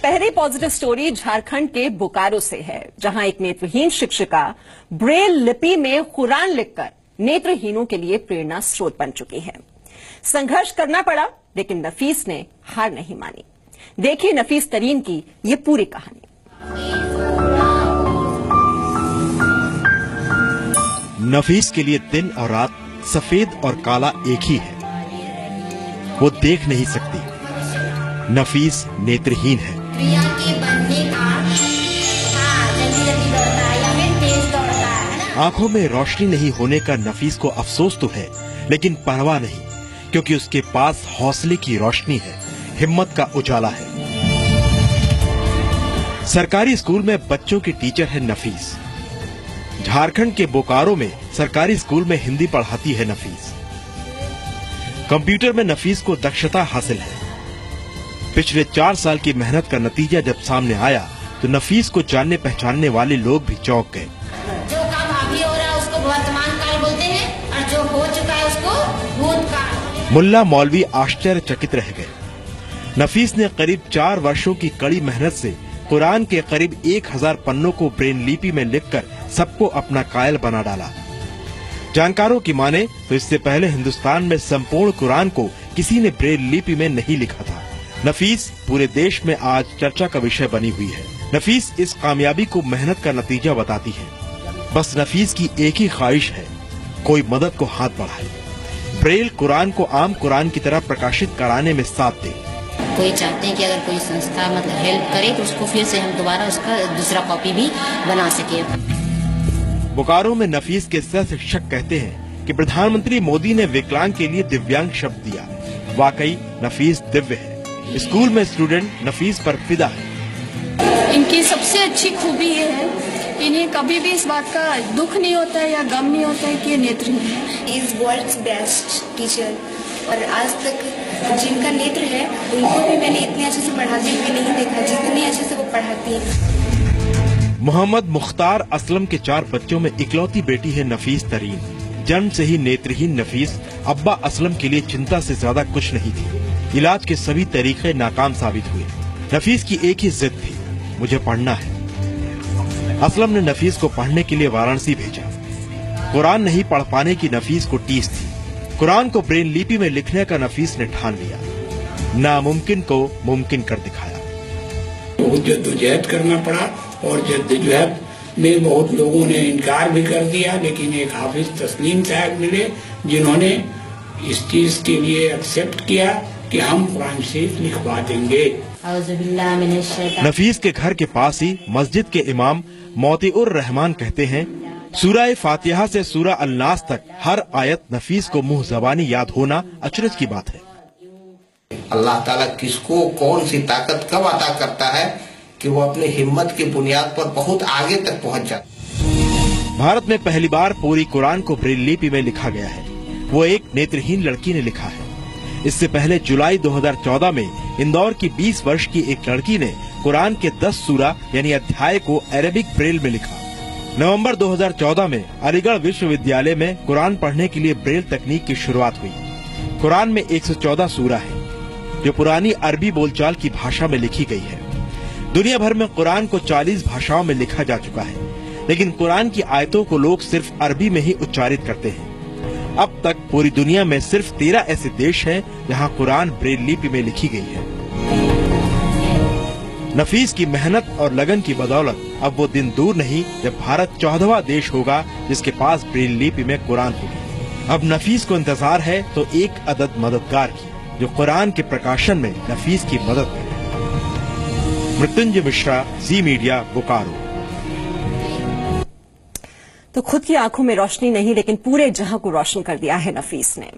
पहली positive story Jharkhand के बोकारो से है, जहां एक नेत्रहीन शिक्षिका ब्रेल लिपि में कुरान लिखकर नेत्रहीनों के लिए प्रेरणा स्रोत बन चुकी है। संघर्ष करना पड़ा, लेकिन नफीस ने हार नहीं मानी। देखिए नफीस तरीन की ये पूरी कहानी। नफीस के लिए दिन और रात, सफेद और काला एक ही है। वो देख नहीं सकती। नफीस नेत्रहीन है। क्रिया के बनने का जल्दी दौड़ता है या फिर तेज दौड़ता है ना। आंखों में रोशनी नहीं होने का नफीस को अफसोस तो है, लेकिन परवाह नहीं, क्योंकि उसके पास हौसले की रोशनी है, हिम्मत का उजाला है। सरकारी स्कूल में बच्चों की टीचर है नफीस। झारखंड के बोकारो में सरकारी स्कूल में हिंदी पढ़ाती है नफीस। कंप्यूटर में नफीस को दक्षता हासिल है। पिछले 4 साल की मेहनत का नतीजा जब सामने आया तो नफीस को जानने पहचानने वाले लोग भी चौंक गए। जो काम अभी हो रहा है उसको वर्तमान काल बोलते हैं और जो हो चुका है उसको भूतकाल। मुल्ला मौलवी आश्चर्यचकित रह गए। नफीस ने करीब 4 वर्षों की कड़ी मेहनत से कुरान के करीब 1000 पन्नों को ब्रेल लिपि में लिखकर सबको अपना कायल बना डाला। जानकारों की माने तो इससे पहले हिंदुस्तान में संपूर्ण कुरान को किसी ने ब्रेल लिपि में नहीं लिखा था। नफीस पूरे देश में आज चर्चा का विषय बनी हुई है। नफीस इस कामयाबी को मेहनत का नतीजा बताती है। बस नफीस की एक ही ख्वाहिश है, कोई मदद को हाथ बढ़ाए, ब्रेल कुरान को आम कुरान की तरह प्रकाशित कराने में साथ दे। कोई चाहते हैं कि अगर कोई संस्था हेल्प करे तो उसको फिर से हम दोबारा उसका दूसरा कॉपी भी बना सके। बोकारो में नफीस के सह शिक्षक कहते हैं कि प्रधानमंत्री मोदी ने विकलांग के लिए दिव्यांग शब्द दिया। वाकई नफीस दिव्य है। स्कूल में स्टूडेंट नफीस पर फिदा है। इनकी सबसे अच्छी खूबी ये है, इन्हें कभी भी इस बात का दुख नहीं होता है या गम नहीं होता है कि ये नेत्रहीन है। इज वर्ल्ड्स बेस्ट टीचर, और आज तक जिनका नेत्र है उनको भी मैंने इतने अच्छे से पढ़ाते हुए नहीं देखा जितने अच्छे से वो पढ़ाती है। मोहम्मद मुख्तार असलम के 4 बच्चों में इकलौती बेटी है नफीस तरीन। जन्म से ही नेत्रहीन नफीस अब्बा असलम के लिए चिंता से ज्यादा कुछ नहीं थी। इलाज के सभी तरीके नाकाम साबित हुए। नफीस की एक ही जिद थी, मुझे पढ़ना है। असलम ने नफीस को पढ़ने के लिए वाराणसी भेजा। कुरान नहीं पढ़ पाने की नफीस को टीस थी। कुरान को ब्रेल लिपि में लिखने का नफीस ने ठान लिया। नामुमकिन को मुमकिन कर दिखाया। बहुत जद्दोजहद करना पड़ा और जद्दोजहद में बहुत लोगों ने इनकार भी कर दिया, लेकिन एक हाफिज तस्लीम साहब मिले जिन्होंने इस चीज के लिए एक्सेप्ट किया कि हम कुरान शरीफ लिखवा देंगे। नफीस के घर के पास ही मस्जिद के इमाम मोतीउर रहमान कहते हैं, सूरह फातिहा से सूरह अल-नास तक हर आयत नफीस को मुंह जबानी याद होना अचरज की बात है। अल्लाह ताला किसको कौन सी ताकत कब अता करता है कि वो अपनी हिम्मत की बुनियाद पर बहुत आगे तक पहुंच जाता। भारत में पहली बार पूरी कुरान को ब्रेल लिपि में लिखा गया है। वो एक नेत्रहीन लड़की ने लिखा है। इससे पहले जुलाई 2014 में इंदौर की 20 वर्ष की एक लड़की ने कुरान के 10 सूरा यानी अध्याय को अरेबिक ब्रेल में लिखा। नवंबर 2014 में अलीगढ़ विश्वविद्यालय में कुरान पढ़ने के लिए ब्रेल तकनीक की शुरुआत हुई। कुरान में 114 सूरा है, जो पुरानी अरबी बोलचाल की भाषा में लिखी गई है। दुनिया भर में कुरान को 40 भाषाओं में लिखा जा चुका है, लेकिन कुरान की आयतों को लोग सिर्फ अरबी में ही उच्चारित करते हैं। अब तक पूरी दुनिया में सिर्फ 13 ऐसे देश हैं जहां कुरान ब्रेल लिपि में लिखी गई है। नफीस की मेहनत और लगन की बदौलत अब वो दिन दूर नहीं जब भारत 14वां देश होगा जिसके पास ब्रेल लिपि में कुरान होगी। अब नफीस को इंतजार है तो एक अदद मददगार की, जो कुरान के प्रकाशन में नफीस की मदद करे। मृत्युंजय मिश्रा, जी मीडिया, बोकारो। तो खुद की आंखों में रोशनी नहीं, लेकिन पूरे जहां को रोशन कर दिया है नफीस ने।